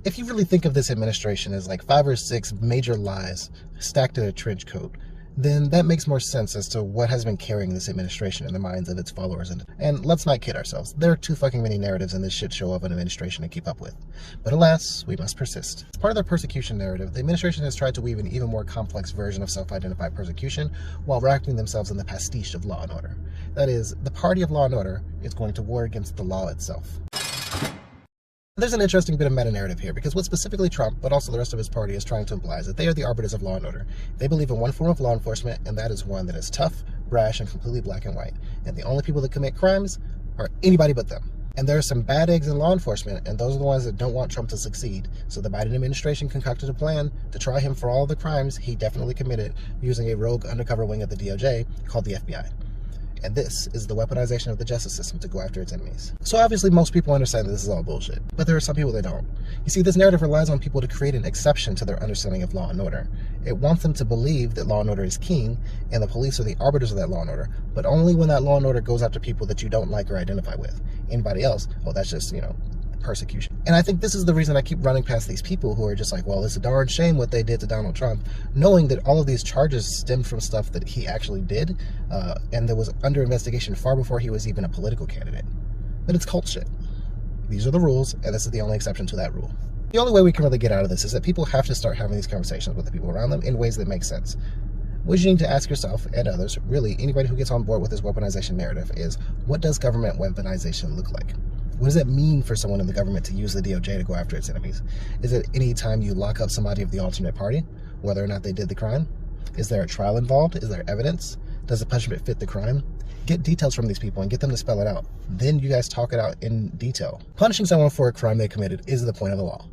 If you really think of this administration as like 5 or 6 major lies stacked in a trench coat, then that makes more sense as to what has been carrying this administration in the minds of its followers. And let's not kid ourselves. There are too fucking many narratives in this shit show of an administration to keep up with. But alas, we must persist. As part of their persecution narrative, the administration has tried to weave an even more complex version of self-identified persecution while wrapping themselves in the pastiche of law and order. That is, the party of law and order is going to war against the law itself. There's an interesting bit of meta-narrative here, because what specifically Trump, but also the rest of his party, is trying to imply is that they are the arbiters of law and order. They believe in one form of law enforcement, and that is one that is tough, brash, and completely black and white. And the only people that commit crimes are anybody but them. And there are some bad eggs in law enforcement, and those are the ones that don't want Trump to succeed. So the Biden administration concocted a plan to try him for all the crimes he definitely committed using a rogue undercover wing of the DOJ called the FBI. And this is the weaponization of the justice system to go after its enemies. So obviously most people understand that this is all bullshit, but there are some people that don't. You see, this narrative relies on people to create an exception to their understanding of law and order. It wants them to believe that law and order is king, and the police are the arbiters of that law and order, but only when that law and order goes after people that you don't like or identify with. Anybody else, oh, that's just, persecution. And I think this is the reason I keep running past these people who are just like, well, it's a darn shame what they did to Donald Trump, knowing that all of these charges stemmed from stuff that he actually did, and that was under investigation far before he was even a political candidate. But it's cult shit. These are the rules, and this is the only exception to that rule. The only way we can really get out of this is that people have to start having these conversations with the people around them in ways that make sense. What you need to ask yourself and others, really anybody who gets on board with this weaponization narrative, is what does government weaponization look like? What does that mean for someone in the government to use the DOJ to go after its enemies? Is it any time you lock up somebody of the alternate party, whether or not they did the crime? Is there a trial involved? Is there evidence? Does the punishment fit the crime? Get details from these people and get them to spell it out. Then you guys talk it out in detail. Punishing someone for a crime they committed is the point of the law,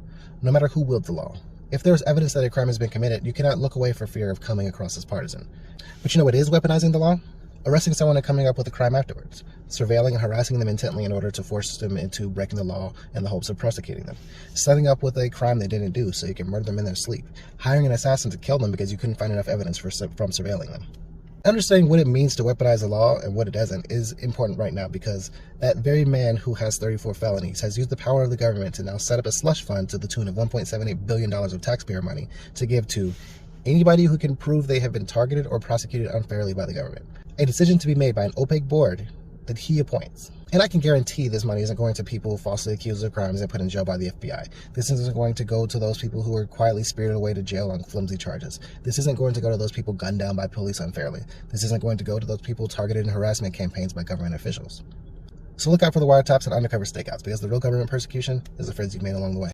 no matter who willed the law. If there's evidence that a crime has been committed, you cannot look away for fear of coming across as partisan. But you know what is weaponizing the law? Arresting someone and coming up with a crime afterwards. Surveilling and harassing them intently in order to force them into breaking the law in the hopes of prosecuting them. Setting up with a crime they didn't do so you can murder them in their sleep. Hiring an assassin to kill them because you couldn't find enough evidence from surveilling them. Understanding what it means to weaponize the law and what it doesn't is important right now, because that very man who has 34 felonies has used the power of the government to now set up a slush fund to the tune of $1.78 billion of taxpayer money to give to anybody who can prove they have been targeted or prosecuted unfairly by the government. A decision to be made by an opaque board that he appoints. And I can guarantee this money isn't going to people falsely accused of crimes and put in jail by the FBI. This isn't going to go to those people who were quietly spirited away to jail on flimsy charges. This isn't going to go to those people gunned down by police unfairly. This isn't going to go to those people targeted in harassment campaigns by government officials. So look out for the wiretaps and undercover stakeouts, because the real government persecution is the friends you've made along the way.